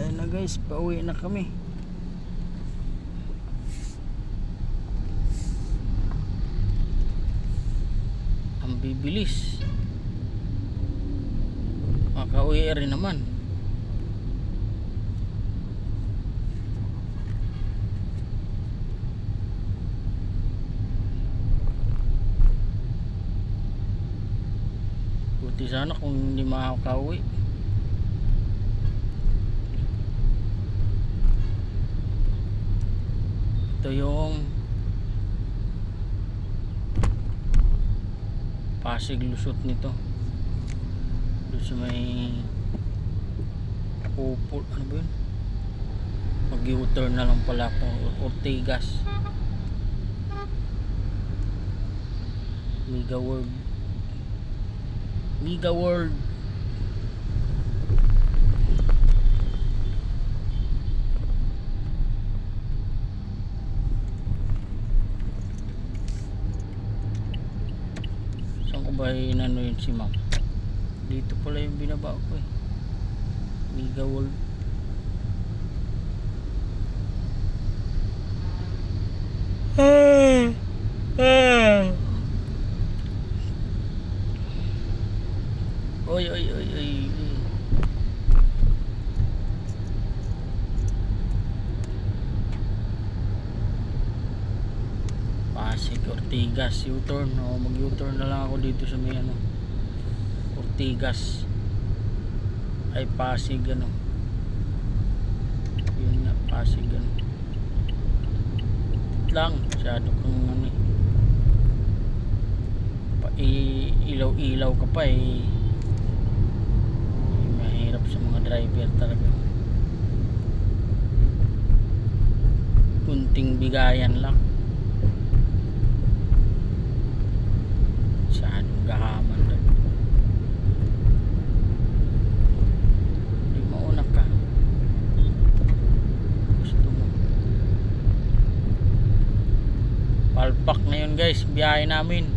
Ayan na guys, pauwi na kami. Ang bibilis. Makauwi rin naman. Buti sana kung hindi makakauwi. Ito yung Pasig lusot nito. Doon sa may Upol, ano ba yun? Mag-u-turn na lang pala ako. Ortigas, Mega World. Mega World. Saan ko ba inano yun si ma'am? Dito pala yung binaba ko eh. Mega World. Oy, oy, oy, oy. Pasig, Ortigas, U-turn. O, mag-U-turn na lang ako dito sa may ano, Ortigas. Ay Pasig ano. Yun nga, Pasig ano. Lang, masyado kang ano eh. Ilaw-ilaw ka pa eh. Mahirap sa mga driver talaga. Kunting bigayan lang. Masyadong gahaman doon. Hindi mauna ka. Gusto mo. Palpak ngayon guys, biyahe namin.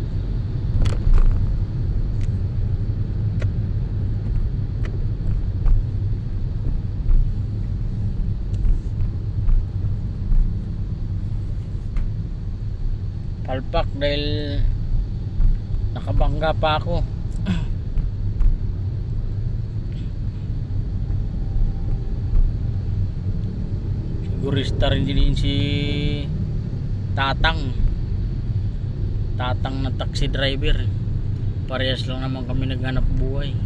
Palpak dahil nakabangga pa ako. Sigurista rin din si Tatang na taxi driver. Parehas lang naman kami naghanap buhay.